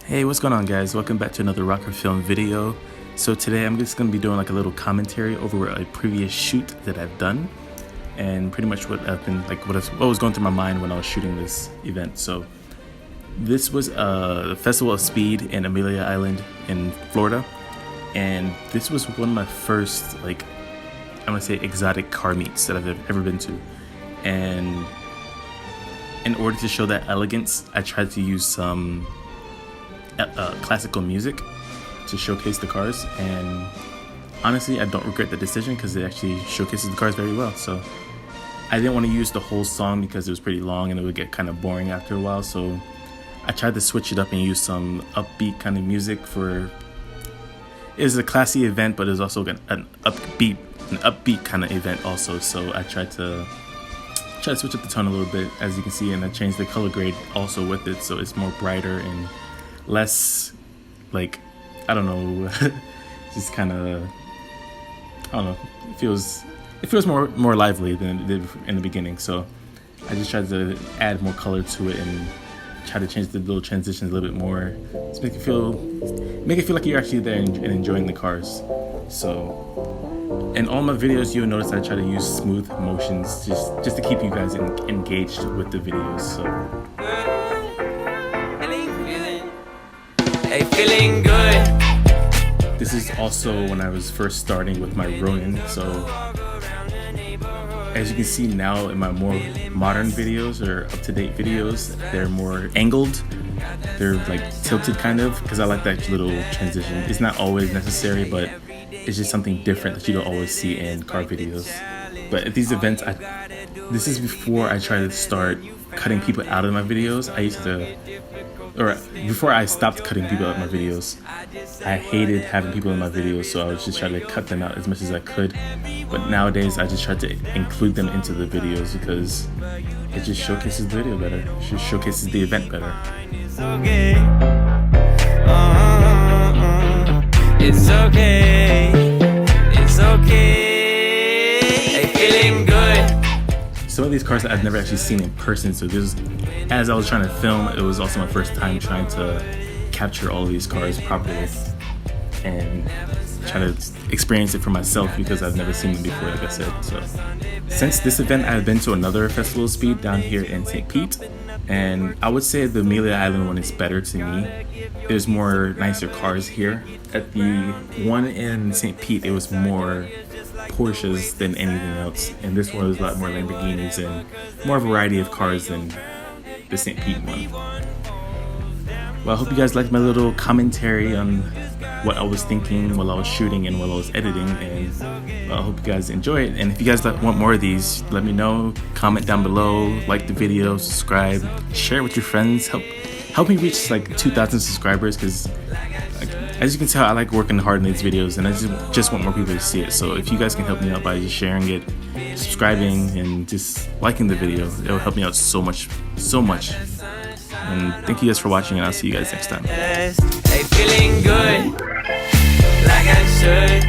Hey, what's going on, guys? Welcome back to another ROKR film video. So today I'm just going to be doing like a little commentary over a previous shoot that I've done and pretty much what I've been like what was going through my mind when I was shooting this event. So this was a Festival of Speed in Amelia Island in Florida, and this was one of my first I'm gonna say exotic car meets that I've ever been to. And in order to show that elegance, I tried to use some classical music to showcase the cars, and honestly I don't regret the decision because it actually showcases the cars very well. So I didn't want to use the whole song because it was pretty long and it would get kind of boring after a while, so I tried to switch it up and use some upbeat kind of music. For it was a classy event, but it was also an upbeat kind of event also, so I tried to switch up the tone a little bit, as you can see, and I changed the color grade also with it, so it's more brighter and less I don't know, just kind of, I don't know, it feels more lively than it did in the beginning. So I just tried to add more color to it and try to change the little transitions a little bit more, just make it feel like you're actually there and enjoying the cars. So in all my videos, you'll notice I try to use smooth motions just to keep you guys engaged with the videos. So hey, feeling good. this is also when I was first starting with my Ronin. So as you can see now in my more modern videos or up-to-date videos, they're more angled. They're like tilted kind of, because I like that little transition. It's not always necessary, but it's just something different that you don't always see in car videos. But at these events, this is before I try to start cutting people out of my videos. Before I stopped cutting people out of my videos, I hated having people in my videos, so I was just trying to cut them out as much as I could. But nowadays, I just try to include them into the videos because it just showcases the video better. It just showcases the event better. It's okay. It's okay. It's okay. Hey, feeling good. Some of these cars that I've never actually seen in person, so as I was trying to film, it was also my first time trying to capture all of these cars properly and try to experience it for myself because I've never seen them before, like I said. So since this event, I've been to another Festival of Speed down here in St. Pete, and I would say the Amelia Island one is better to me. There's more nicer cars here. At the one in St. Pete, it was more Porsches than anything else, and this one was a lot more Lamborghinis and more variety of cars than the St. Pete one. Well, I hope you guys liked my little commentary on what I was thinking while I was shooting and while I was editing, and I hope you guys enjoy it. And if you guys want more of these, let me know. Comment down below, like the video, subscribe, share it with your friends. Help me reach like 2,000 subscribers, because as you can tell, I like working hard in these videos, and I just want more people to see it. So if you guys can help me out by just sharing it, subscribing, and just liking the video, it'll help me out so much. And thank you guys for watching, and I'll see you guys next time. Hey, feeling good. Like I should.